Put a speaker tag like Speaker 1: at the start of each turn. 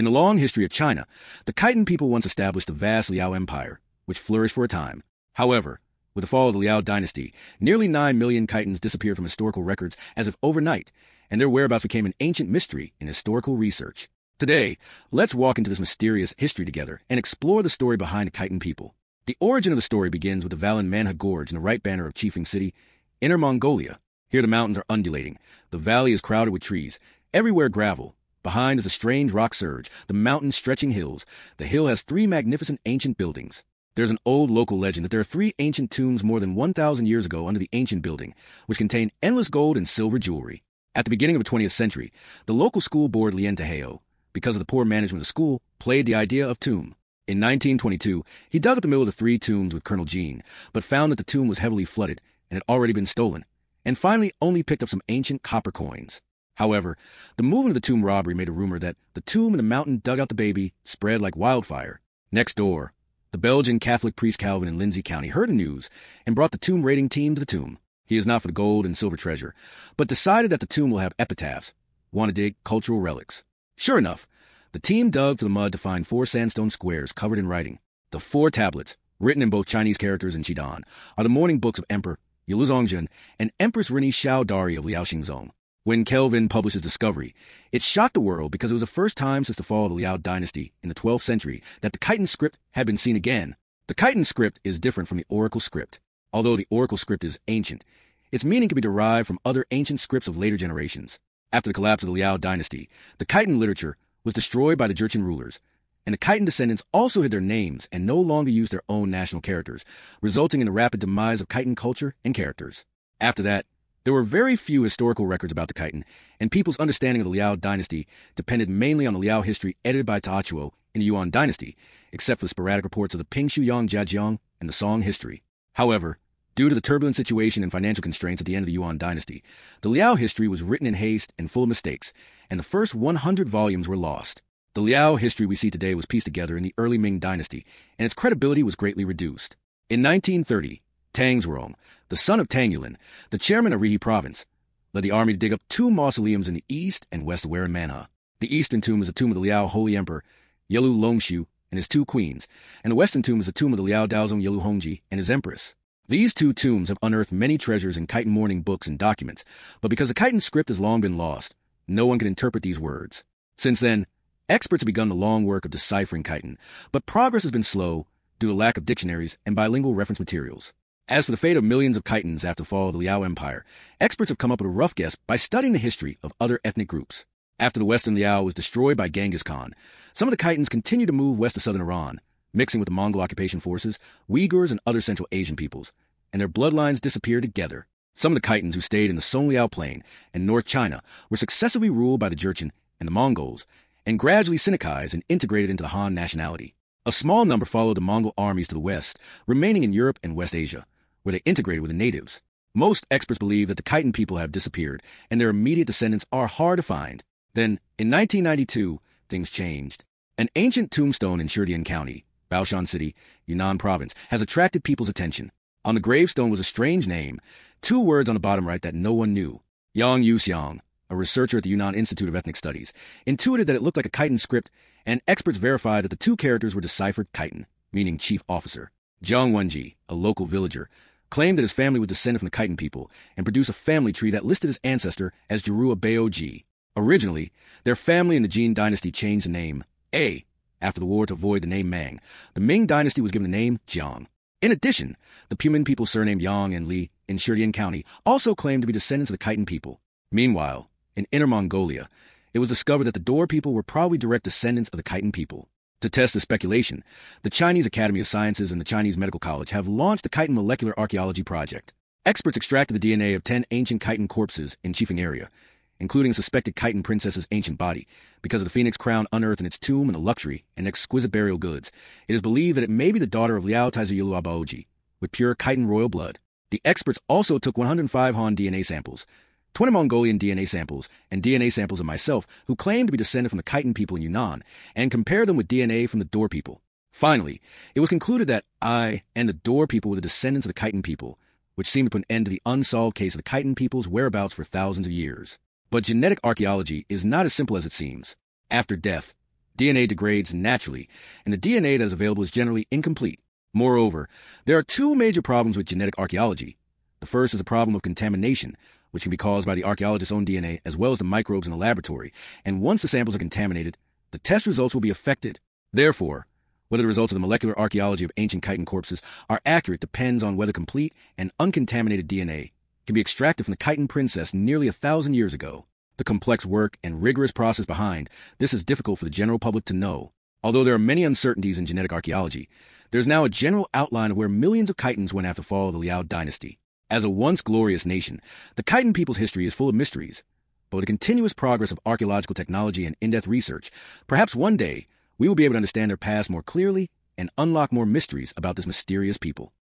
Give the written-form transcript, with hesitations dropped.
Speaker 1: In the long history of China, the Khitan people once established the vast Liao Empire, which flourished for a time. However, with the fall of the Liao dynasty, nearly 9 million Khitans disappeared from historical records as if overnight, and their whereabouts became an ancient mystery in historical research. Today, let's walk into this mysterious history together and explore the story behind the Khitan people. The origin of the story begins with the Valin Manha Gorge in the right banner of Chifeng City, Inner Mongolia. Here the mountains are undulating. The valley is crowded with trees, everywhere gravel. Behind is a strange rock surge, the mountain stretching hills. The hill has 3 magnificent ancient buildings. There's an old local legend that there are 3 ancient tombs more than 1,000 years ago under the ancient building, which contain endless gold and silver jewelry. At the beginning of the 20th century, the local school board Lien Teheo, because of the poor management of the school, played the idea of tomb. In 1922, he dug up the middle of the 3 tombs with Colonel Jean, but found that the tomb was heavily flooded and had already been stolen, and finally only picked up some ancient copper coins. However, the movement of the tomb robbery made a rumor that the tomb in the mountain dug out the baby spread like wildfire. Next door, the Belgian Catholic priest Calvin in Lindsay County heard the news and brought the tomb raiding team to the tomb. He is not for the gold and silver treasure, but decided that the tomb will have epitaphs, want to dig cultural relics. Sure enough, the team dug through the mud to find 4 sandstone squares covered in writing. The 4 tablets, written in both Chinese characters and Chidan, are the mourning books of Emperor Yilu Zongjun and Empress Rini Xiao Dari of Liao Xingzong. When Kelvin published his discovery, it shocked the world because it was the first time since the fall of the Liao dynasty in the 12th century that the Khitan script had been seen again. The Khitan script is different from the oracle script. Although the oracle script is ancient, its meaning can be derived from other ancient scripts of later generations. After the collapse of the Liao dynasty, the Khitan literature was destroyed by the Jurchen rulers, and the Khitan descendants also hid their names and no longer used their own national characters, resulting in the rapid demise of Khitan culture and characters. After that, there were very few historical records about the Khitan, and people's understanding of the Liao dynasty depended mainly on the Liao history edited by Tachuo in the Yuan dynasty, except for the sporadic reports of the Ping Shuyang Jiajiang and the Song history. However, due to the turbulent situation and financial constraints at the end of the Yuan dynasty, the Liao history was written in haste and full of mistakes, and the first 100 volumes were lost. The Liao history we see today was pieced together in the early Ming dynasty, and its credibility was greatly reduced. In 1930, Tang Zurong, the son of Tang Yulin, the chairman of Rihe province, led the army to dig up 2 mausoleums in the east and west of Waren Manha. The eastern tomb is the tomb of the Liao Holy Emperor, Yelu Longshu, and his 2 queens, and the western tomb is the tomb of the Liao Daozong Yelu Hongji and his empress. These 2 tombs have unearthed many treasures in Khitan mourning books and documents, but because the Khitan script has long been lost, no one can interpret these words. Since then, experts have begun the long work of deciphering Khitan, but progress has been slow due to lack of dictionaries and bilingual reference materials. As for the fate of millions of Khitans after the fall of the Liao Empire, experts have come up with a rough guess by studying the history of other ethnic groups. After the western Liao was destroyed by Genghis Khan, some of the Khitans continued to move west to southern Iran, mixing with the Mongol occupation forces, Uyghurs, and other Central Asian peoples, and their bloodlines disappeared together. Some of the Khitans who stayed in the Song Liao Plain and North China were successively ruled by the Jurchen and the Mongols, and gradually Sinicized and integrated into the Han nationality. A small number followed the Mongol armies to the west, remaining in Europe and West Asia, where they integrated with the natives. Most experts believe that the Khitan people have disappeared, and their immediate descendants are hard to find. Then, in 1992, things changed. An ancient tombstone in Shirdian County, Baoshan City, Yunnan Province, has attracted people's attention. On the gravestone was a strange name, 2 words on the bottom right that no one knew. Yang Yuxiang, a researcher at the Yunnan Institute of Ethnic Studies, intuited that it looked like a Khitan script, and experts verified that the 2 characters were deciphered Khitan, meaning chief officer. Zhang Wenji, a local villager, claimed that his family was descended from the Khitan people and produced a family tree that listed his ancestor as Jirua Baoji. Originally, their family in the Jin dynasty changed the name A after the war to avoid the name Mang. The Ming dynasty was given the name Jiang. In addition, the Pumin people surnamed Yang and Li in Shirdian County also claimed to be descendants of the Khitan people. Meanwhile, in Inner Mongolia, it was discovered that the Dor people were probably direct descendants of the Khitan people. To test this speculation, the Chinese Academy of Sciences and the Chinese Medical College have launched the Khitan Molecular Archaeology Project. Experts extracted the DNA of 10 ancient Khitan corpses in Chifeng area, including a suspected Khitan princess's ancient body, because of the phoenix crown unearthed in its tomb and the luxury and exquisite burial goods. It is believed that it may be the daughter of Liao Taiziyilu Abaoji, with pure Khitan royal blood. The experts also took 105 Han DNA samples, 20 Mongolian DNA samples, and DNA samples of myself, who claimed to be descended from the Khitan people in Yunnan, and compared them with DNA from the Dor people. Finally, it was concluded that I and the Dor people were the descendants of the Khitan people, which seemed to put an end to the unsolved case of the Khitan people's whereabouts for thousands of years. But genetic archaeology is not as simple as it seems. After death, DNA degrades naturally, and the DNA that is available is generally incomplete. Moreover, there are two major problems with genetic archaeology. The first is a problem of contamination, which can be caused by the archaeologist's own DNA as well as the microbes in the laboratory, and once the samples are contaminated, the test results will be affected. Therefore, whether the results of the molecular archaeology of ancient chitin corpses are accurate depends on whether complete and uncontaminated DNA can be extracted from the chitin princess nearly 1,000 years ago. The complex work and rigorous process behind this is difficult for the general public to know. Although there are many uncertainties in genetic archaeology, there is now a general outline of where millions of chitins went after the fall of the Liao dynasty. As a once glorious nation, the chitin people's history is full of mysteries. But with the continuous progress of archaeological technology and in-depth research, perhaps one day we will be able to understand their past more clearly and unlock more mysteries about this mysterious people.